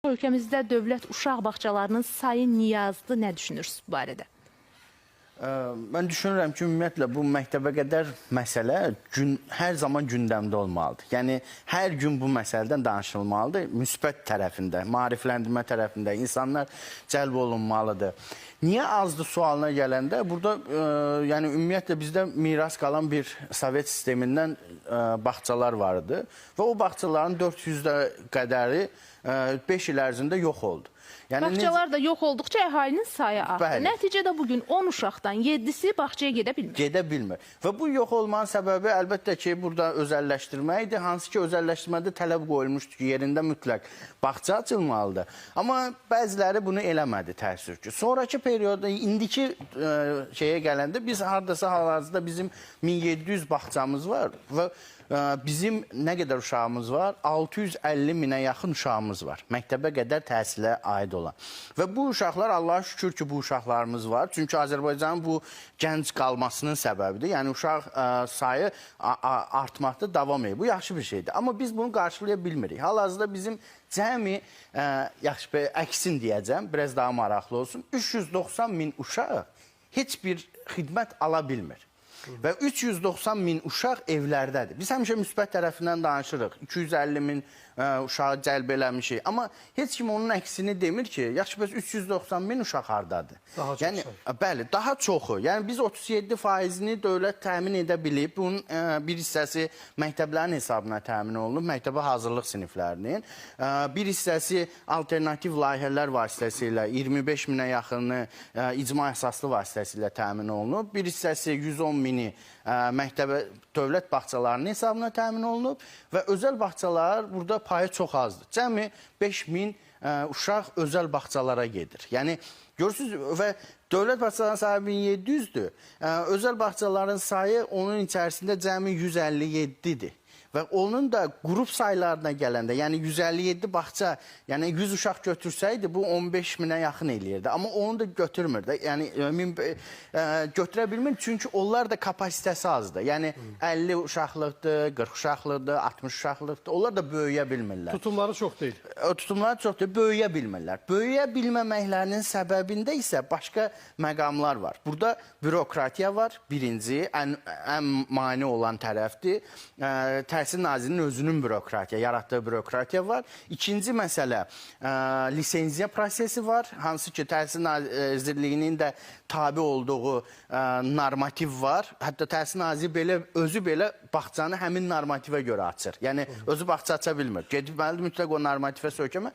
Ölkəmizdə dövlət uşaq bağçalarının sayı niyə azdır? Nə düşünürsünüz bu barədə? Mən düşünürəm ki, ümumiyyətlə bu məktəbə qədər məsələ hər zaman gündəmdə olmalıdır. Yəni, hər gün bu məsələdən danışılmalıdır. Müsbət tərəfində, maarifləndirmə tərəfində insanlar cəlb olunmalıdır. Niyə azdır sualına gələndə, burada yəni, ümumiyyətlə bizdə miras qalan bir Sovet sistemindən bağçalar vardı və o bağçaların 400-də qədəri 5 il ərzində yox oldu. Yəni, bağçalar da yox olduqca əhalinin sayı artdı. Bəli. Nəticədə bugün 10 uşaqdan 7-si bağçaya gedə bilmir. Gedə bilmir. Və bu yox olmanın səbəbi əlbəttə ki, burada özəlləşdirmə idi. Hansı ki, özəlləşdirmədə tələb qoyulmuşdu ki, yerində mütləq bağça açılmalıdır. Amma bəziləri bunu eləmədi təəssüf ki. Sonraki periyodda, indiki şeyə gələndə biz hardasa hal-hazırda bizim 1700 bağçamız var və bizim nə qədər uşağımız var? 650 minə yaxın uşağımız var. Məktəbə qədər təhsilə aid olan. Və bu uşaqlar, Allah'a şükür ki, bu uşaqlarımız var. Çünki Azərbaycanın bu gənc qalmasının səbəbidir. Yəni, uşaq sayı artmaqda davam edir. Bu yaxşı bir şeydir. Amma biz bunu qarşılaya bilmirik. Hal-hazırda bizim cəmi, yaxşı, əksin deyəcəm, biraz daha maraqlı olsun, 390 min uşaq heç bir xidmət ala bilmir. Və 390 min uşaq evlərdədir. Biz həmişə müsbət tərəfindən danışırıq. 250 min uşağı cəlb eləmişik. Amma heç kim onun əksini demir ki, yaxşı, bəs 390 min uşaq hardadır? Daha çox yəni, bəli, daha çoxu. Yəni, biz 37%-ni dövlət təmin edə bilib. Bunun bir hissəsi məktəblərin hesabına təmin olunub, məktəbə hazırlıq siniflərinin. Bir hissəsi alternativ layihələr vasitəsilə 25 minə yaxını icma əsaslı vasitəsilə təmin olunub. Bir hissəsi 110 mini məktəbə dövlət bağçalarının hesabına təmin olunub və özəl bağçalar burada payı çox azdır. Cəmi 5000 uşaq özəl bağçalara gedir. Yəni, görürsünüz və dövlət bağçalarının sayı 1700-dür. Özəl bağçaların sayı onun içərisində cəmi 157-dir. Və onun da qrup saylarına gələndə, yəni 157 bağça, yəni 100 uşaq götürsəydi, bu 15 minə yaxın eləyirdi. Amma onu da götürmür də, yəni götürə bilmir, çünki onlar da kapasitəsi azdır. Yəni 50 uşaqlıqdır, 40 uşaqlıqdır, 60 uşaqlıqdır, onlar da böyüyə bilmirlər. Tutumları çox deyil. Tutumları çox deyil, böyüyə bilmirlər. Böyüyə bilməməklərinin səbəbində isə başqa məqamlar var. Burada bürokratiya var, birinci, ən mane olan tərəfdir. Təhsil Nazirinin özünün bürokratiya, yaratdığı bürokratiya var. İkinci məsələ, lisenziya prosesi var. Hansı ki, Təhsil Nazirliyinin də tabi olduğu normativ var. Hətta Təhsil Naziri özü belə bağçanı həmin normativə görə açır. Yəni, özü bağça aça bilmir. Gedib, mütləq o normativə sökəmə.